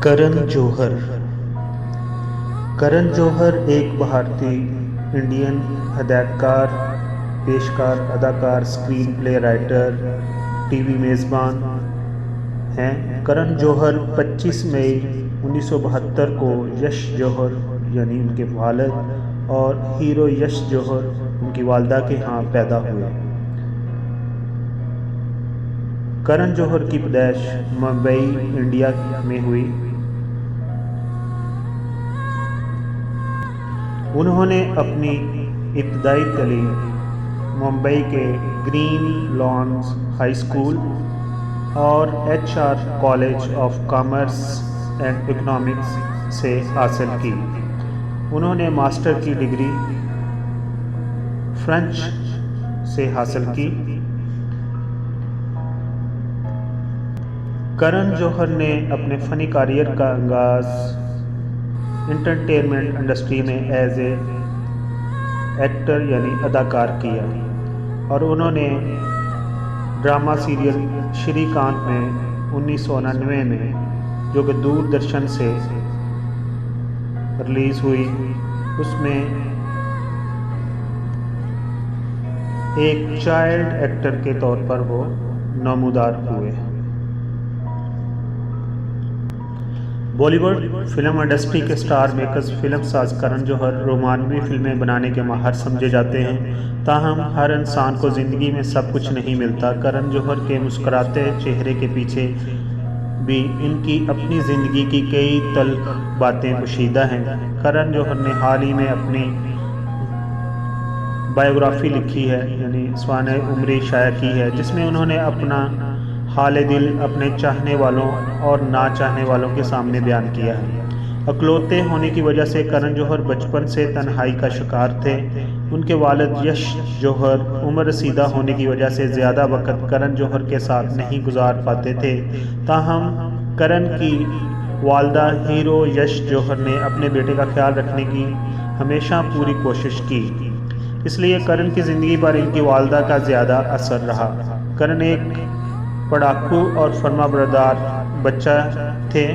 करण जौहर। करण जौहर एक भारतीय इंडियन अदाकार, पेशकार, अदाकार, स्क्रीन प्ले राइटर, टीवी मेज़बान हैं। करण जौहर 25 मई 1972 को यश जौहर यानी उनके वालिद और हीरो यश जौहर उनकी वालदा के यहाँ पैदा हुए। करण जौहर की पैदाइश मुंबई, इंडिया में हुई। उन्होंने अपनी इब्तदाई तालीम मुंबई के ग्रीन लॉन्स हाई स्कूल और HR college of commerce and economics से हासिल की। उन्होंने मास्टर की डिग्री फ्रेंच से हासिल की। करण जौहर ने अपने फ़नी करियर का आगाज़ एंटरटेनमेंट इंडस्ट्री में एज ए एक्टर यानी अदाकार किया और उन्होंने ड्रामा सीरियल श्रीकांत में 1999 में, जो कि दूरदर्शन से रिलीज़ हुई, उसमें एक चाइल्ड एक्टर के तौर पर वो नमूदार हुए। बॉलीवुड फिल्म इंडस्ट्री के स्टार मेकर्स फिल्म साज करण जौहर रोमानवी फिल्में बनाने के माहिर समझे जाते हैं। ताहम हर इंसान को ज़िंदगी में सब कुछ नहीं मिलता। करण जौहर के मुस्कुराते चेहरे के पीछे भी इनकी अपनी ज़िंदगी की कई तल्ख बातें पोशीदा हैं। करण जौहर ने हाल ही में अपनी बायोग्राफी लिखी है यानी स्वाने उम्री शाया की है, जिसमें उन्होंने अपना हाल दिल अपने चाहने वालों और ना चाहने वालों के सामने बयान किया है। अकलौते होने की वजह से करण जौहर बचपन से तन्हाई का शिकार थे। उनके वालिद यश जौहर उम्र रसीदा होने की वजह से ज़्यादा वक्त करण जौहर के साथ नहीं गुजार पाते थे। ताहम करण की वालदा हीरो यश जौहर ने अपने बेटे का ख्याल रखने की हमेशा पूरी कोशिश की, इसलिए करण की ज़िंदगी पर इनकी वालदा का ज़्यादा असर रहा। करण एक पढ़ाकू और फरमाबरदार बच्चा थे।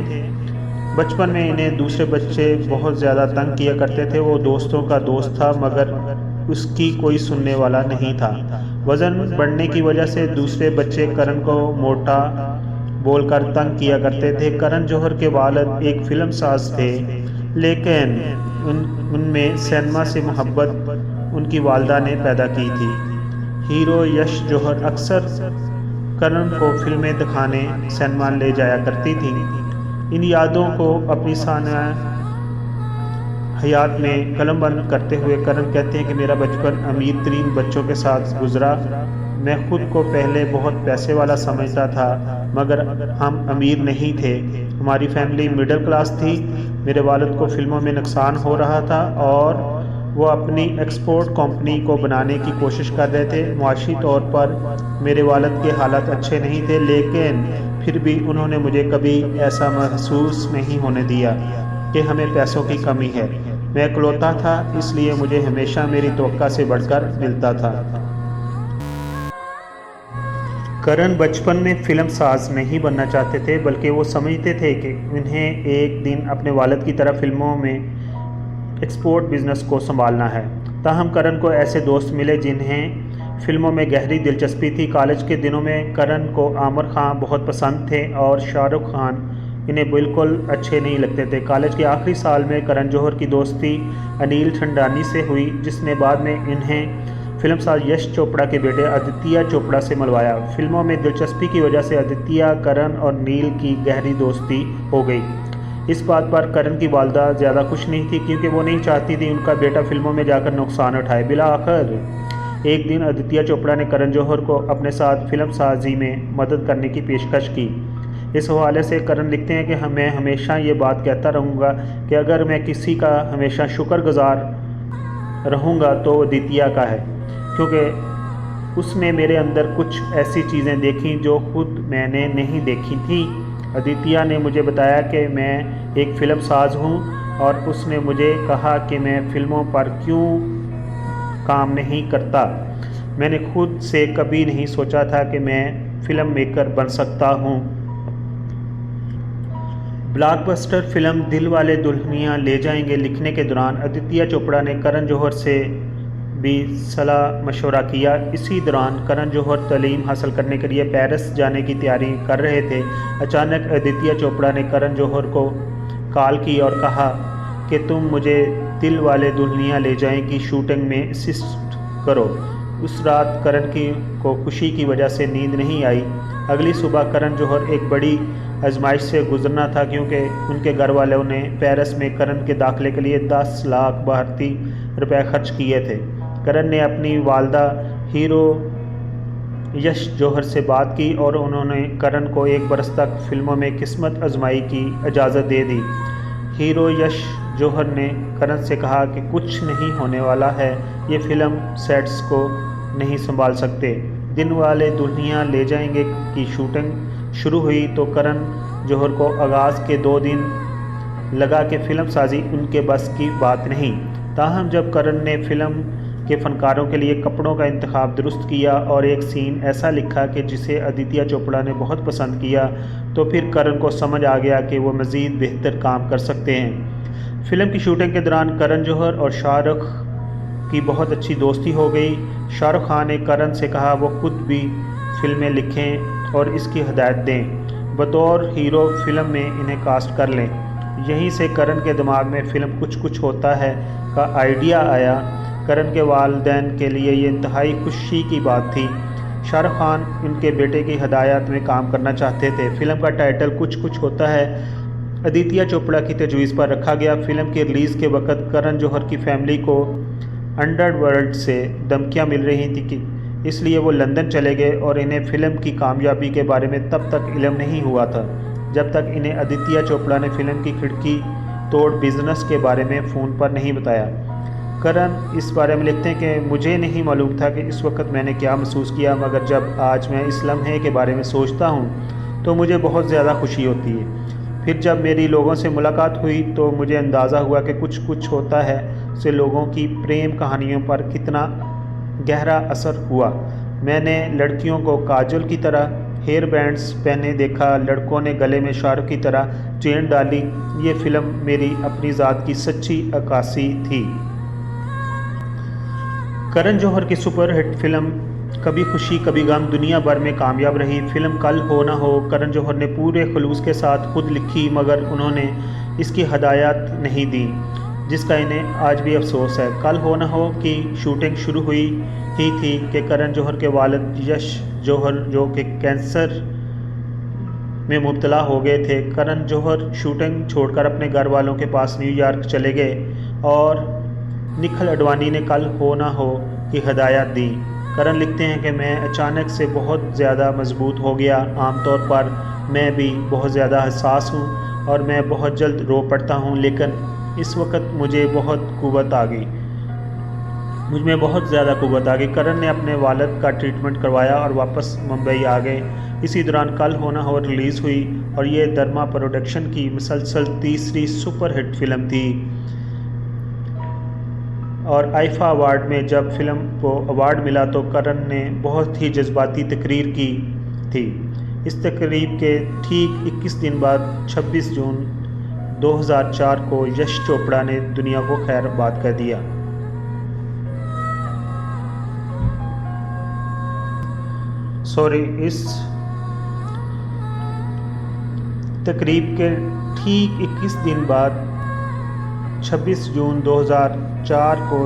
बचपन में इन्हें दूसरे बच्चे बहुत ज़्यादा तंग किया करते थे। वो दोस्तों का दोस्त था मगर उसकी कोई सुनने वाला नहीं था। वज़न बढ़ने की वजह से दूसरे बच्चे करण को मोटा बोलकर तंग किया करते थे। करण जौहर के वालिद एक फिल्म साज थे, लेकिन उनमें सिनेमा से मोहब्बत उनकी वालदा ने पैदा की थी। हीरो यश जौहर अक्सर करण को फिल्में दिखाने सिनेमा ले जाया करती थी। इन यादों को अपनी साना हयात में कलमबंद करते हुए करण कहते हैं कि मेरा बचपन अमीर तरीन बच्चों के साथ गुजरा। मैं खुद को पहले बहुत पैसे वाला समझता था, मगर हम अमीर नहीं थे। हमारी फैमिली मिडिल क्लास थी। मेरे वालिद को फिल्मों में नुकसान हो रहा था और वो अपनी एक्सपोर्ट कंपनी को बनाने की कोशिश कर रहे थे। मुआशी तौर पर मेरे वालिद के हालात अच्छे नहीं थे, लेकिन फिर भी उन्होंने मुझे कभी ऐसा महसूस नहीं होने दिया कि हमें पैसों की कमी है। मैं इकलौता था, इसलिए मुझे हमेशा मेरी तवक्का से बढ़कर मिलता था। करण बचपन में फिल्म साज नहीं बनना चाहते थे, बल्कि वो समझते थे कि उन्हें एक दिन अपने वालिद की तरह फिल्मों में एक्सपोर्ट बिज़नेस को संभालना है। ताहम करण को ऐसे दोस्त मिले जिन्हें फ़िल्मों में गहरी दिलचस्पी थी। कॉलेज के दिनों में करण को आमिर खान बहुत पसंद थे और शाहरुख खान इन्हें बिल्कुल अच्छे नहीं लगते थे। कॉलेज के आखिरी साल में करण जौहर की दोस्ती अनिल ठंडानी से हुई, जिसने बाद में इन्हें फिल्म साज यश चोपड़ा के बेटे आदित्य चोपड़ा से मिलवाया। फिल्मों में दिलचस्पी की वजह से आदित्य, करण और नील की गहरी दोस्ती हो गई। इस बात पर करण की वालदा ज़्यादा खुश नहीं थी, क्योंकि वो नहीं चाहती थी उनका बेटा फिल्मों में जाकर नुकसान उठाए। बिला आखिर एक दिन आदित्य चोपड़ा ने करण जौहर को अपने साथ फिल्म साजी में मदद करने की पेशकश की। इस हवाले से करण लिखते हैं कि मैं हमेशा ये बात कहता रहूँगा कि अगर मैं किसी का हमेशा शुक्रगुजार रहूँगा तो आदित्य का है, क्योंकि उसने मेरे अंदर कुछ ऐसी चीज़ें देखी जो खुद मैंने नहीं देखी थी। आदित्य ने मुझे बताया कि मैं एक फ़िल्म साज हूँ और उसने मुझे कहा कि मैं फ़िल्मों पर क्यों काम नहीं करता। मैंने खुद से कभी नहीं सोचा था कि मैं फ़िल्म मेकर बन सकता हूँ। ब्लॉकबस्टर फिल्म दिल वाले दुल्हनिया ले जाएंगे लिखने के दौरान आदित्य चोपड़ा ने करण जौहर से भी सलाह मशवरा किया। इसी दौरान करण जौहर तालीम हासिल करने के लिए पेरिस जाने की तैयारी कर रहे थे। अचानक आदित्य चोपड़ा ने करण जौहर को कॉल की और कहा कि तुम मुझे दिल वाले दुल्हनिया ले जाएंगी शूटिंग में असिस्ट करो। उस रात करण को खुशी की वजह से नींद नहीं आई। अगली सुबह करण जौहर एक बड़ी आजमाइश से गुजरना था, क्योंकि उनके घर वालों ने पेरिस में करण के दाखिले के लिए 10 लाख भारतीय रुपए खर्च किए थे। करण ने अपनी वालदा हीरो यश जौहर से बात की और उन्होंने करण को 1 बरस तक फिल्मों में किस्मत आजमाई की इजाज़त दे दी। हीरो यश जौहर ने करण से कहा कि कुछ नहीं होने वाला है, ये फिल्म सेट्स को नहीं संभाल सकते। दिन वाले दुल्हनिया ले जाएंगे की शूटिंग शुरू हुई तो करण जौहर को आगाज़ के 2 दिन लगा कि फिल्म साजी उनके बस की बात नहीं। ताहम जब करण ने फिल्म के फ़नकारों के लिए कपड़ों का इंतखाब दुरुस्त किया और एक सीन ऐसा लिखा कि जिसे आदित्य चोपड़ा ने बहुत पसंद किया, तो फिर करण को समझ आ गया कि वो मज़ीद बेहतर काम कर सकते हैं। फिल्म की शूटिंग के दौरान करण जौहर और शाहरुख की बहुत अच्छी दोस्ती हो गई। शाहरुख खान ने करण से कहा वो खुद भी फिल्में लिखें और इसकी हदायत दें, बतौर हीरो फिल्म में इन्हें कास्ट कर लें। यहीं से करण के दिमाग में फ़िल्म कुछ कुछ होता है का आइडिया आया। करण के वालिदैन के लिए ये इंतहाई खुशी की बात थी। शाहरुख खान उनके बेटे की हदायत में काम करना चाहते थे। फिल्म का टाइटल कुछ कुछ होता है आदित्य चोपड़ा की तजवीज़ पर रखा गया। फिल्म के रिलीज़ के वक्त करण जौहर की फैमिली को अंडरवर्ल्ड से धमकियां मिल रही थी कि इसलिए वो लंदन चले गए और इन्हें फ़िल्म की कामयाबी के बारे में तब तक इल्म नहीं हुआ था जब तक इन्हें आदित्य चोपड़ा ने फ़िल्म की खिड़की तोड़ बिजनेस के बारे में फ़ोन पर नहीं बताया। करण इस बारे में लिखते हैं कि मुझे नहीं मालूम था कि इस वक्त मैंने क्या महसूस किया, मगर जब आज मैं इस लम्हे के बारे में सोचता हूँ तो मुझे बहुत ज़्यादा खुशी होती है। फिर जब मेरी लोगों से मुलाकात हुई तो मुझे अंदाज़ा हुआ कि कुछ कुछ होता है से लोगों की प्रेम कहानियों पर कितना गहरा असर हुआ। मैंने लड़कियों को काजल की तरह हेयर बैंड्स पहने देखा, लड़कों ने गले में शाहरुख की तरह चेन डाली। ये फ़िल्म मेरी अपनी ज़ात की सच्ची अक्कासी थी। करण जौहर की सुपरहिट फिल्म कभी खुशी कभी गम दुनिया भर में कामयाब रही। फिल्म कल हो ना हो करण जौहर ने पूरे खुलूस के साथ खुद लिखी, मगर उन्होंने इसकी हदायत नहीं दी, जिसका इन्हें आज भी अफसोस है। कल हो ना हो की शूटिंग शुरू हुई ही थी कि करण जौहर के वालिद यश जौहर जो कि कैंसर में मुब्तला हो गए थे। करण जौहर शूटिंग छोड़कर अपने घर वालों के पास न्यूयॉर्क चले गए और निखिल अडवाणी ने कल हो ना हो की हदायत दी। करण लिखते हैं कि मैं अचानक से बहुत ज़्यादा मजबूत हो गया। आमतौर पर मैं भी बहुत ज़्यादा हसास हूँ और मैं बहुत जल्द रो पड़ता हूँ, लेकिन इस वक्त मुझे बहुत कुव्वत आ गई, मुझ में बहुत ज़्यादा कुव्वत आ गई। करण ने अपने वालिद का ट्रीटमेंट करवाया और वापस मुंबई आ गए। इसी दौरान कल हो ना हो रिलीज़ हुई और ये धर्मा प्रोडक्शन की मुसलसल तीसरी सुपरहिट फिल्म थी। और आईफा अवार्ड में जब फिल्म को अवार्ड मिला तो करण ने बहुत ही जज्बाती तकरीर की थी। इस तकरीब के ठीक 21 दिन बाद 26 जून 2004 को यश चोपड़ा ने दुनिया को खैरबाद कर दिया। इस तकरीब के ठीक 21 दिन बाद 26 जून 2004 को,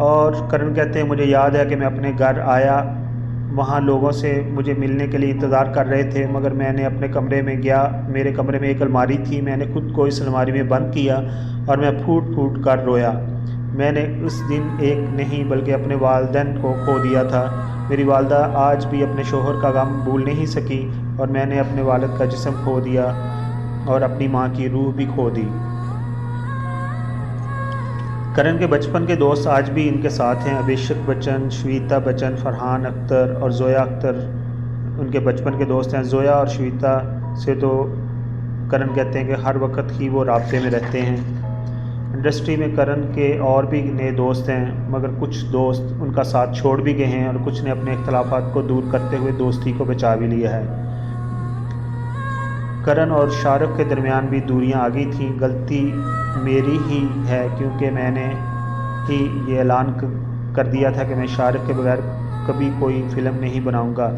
और करण कहते हैं मुझे याद है कि मैं अपने घर आया, वहाँ लोगों से मुझे मिलने के लिए इंतज़ार कर रहे थे, मगर मैंने अपने कमरे में गया। मेरे कमरे में एक अलमारी थी, मैंने खुद को इस अलमारी में बंद किया और मैं फूट फूट कर रोया। मैंने उस दिन एक नहीं बल्कि अपने वालिदैन को खो दिया था। मेरी वालदा आज भी अपने शोहर का गम भूल नहीं सकी और मैंने अपने वालिद का जिस्म खो दिया और अपनी माँ की रूह भी खो दी। करण के बचपन के दोस्त आज भी इनके साथ हैं। अभिषेक बच्चन, श्वेता बच्चन, फरहान अख्तर और जोया अख्तर उनके बचपन के दोस्त हैं। जोया और श्वेता से तो करण कहते हैं कि हर वक्त ही वो राब्ते में रहते हैं। इंडस्ट्री में करण के और भी नए दोस्त हैं, मगर कुछ दोस्त उनका साथ छोड़ भी गए हैं और कुछ ने अपने इख्तलाफात को दूर करते हुए दोस्ती को बचा भी लिया है। करण और शाहरुख के दरमियान भी दूरियां आ गई थीं। गलती मेरी ही है क्योंकि मैंने ही ये ऐलान कर दिया था कि मैं शाहरुख के बगैर कभी कोई फ़िल्म नहीं बनाऊंगा।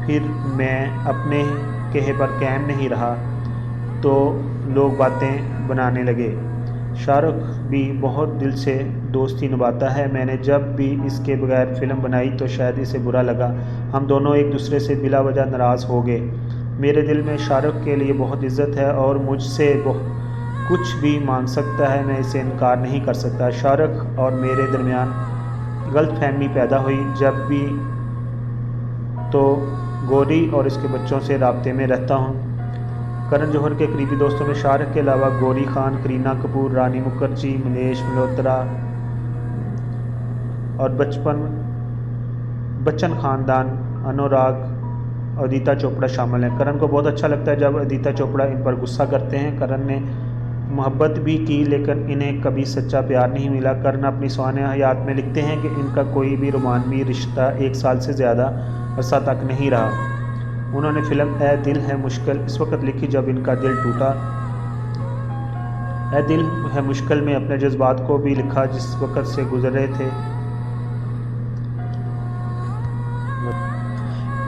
फिर मैं अपने कहे पर कायम नहीं रहा तो लोग बातें बनाने लगे। शाहरुख भी बहुत दिल से दोस्ती निभाता है। मैंने जब भी इसके बगैर फ़िल्म बनाई तो शायद इसे बुरा लगा। हम दोनों एक दूसरे से बिला वजह नाराज़ हो गए। मेरे दिल में शाहरुख के लिए बहुत इज़्ज़त है और मुझसे कुछ भी मांग सकता है, मैं इसे इनकार नहीं कर सकता। शाहरुख और मेरे दरमियान गलतफहमी पैदा हुई जब भी तो गौरी और इसके बच्चों से राब्ते में रहता हूँ। करण जौहर के करीबी दोस्तों में शाहरुख के अलावा गौरी खान, करीना कपूर, रानी मुखर्जी, मिलेश मल्होत्रा और बच्चन खानदान, अनुराग, अदिति चोपड़ा शामिल हैं। करण को बहुत अच्छा लगता है जब अदिति चोपड़ा इन पर गुस्सा करते हैं। करण ने मोहब्बत भी की लेकिन इन्हें कभी सच्चा प्यार नहीं मिला। करण अपनी सानिया हयात में लिखते हैं कि इनका कोई भी रोमानवी रिश्ता 1 साल से ज़्यादा अरसा तक नहीं रहा। उन्होंने फिल्म ए दिल है मुश्किल इस वक्त लिखी जब इनका दिल टूटा। ए दिल है मुश्किल में अपने जज्बात को भी लिखा जिस वक्त से गुजर रहे थे।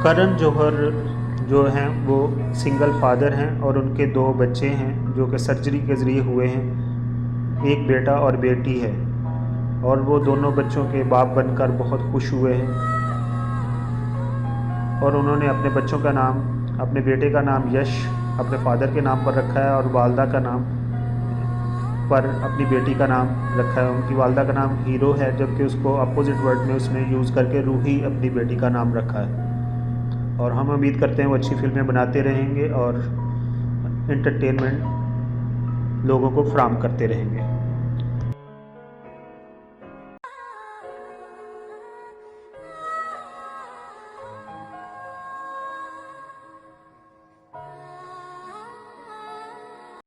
करण जौहर जो हैं वो सिंगल फादर हैं और उनके 2 बच्चे हैं जो कि सर्जरी के ज़रिए हुए हैं। एक बेटा और बेटी है और वो दोनों बच्चों के बाप बनकर बहुत खुश हुए हैं और उन्होंने अपने बच्चों का नाम, अपने बेटे का नाम यश अपने फादर के नाम पर रखा है और वालदा का नाम पर अपनी बेटी का नाम रखा है। उनकी वालदा का नाम हीरो है जबकि उसको अपोजिट वर्ड में उसने यूज़ करके रूही अपनी बेटी का नाम रखा है। और हम उम्मीद करते हैं वो अच्छी फिल्में बनाते रहेंगे और एंटरटेनमेंट लोगों को फराहम करते रहेंगे।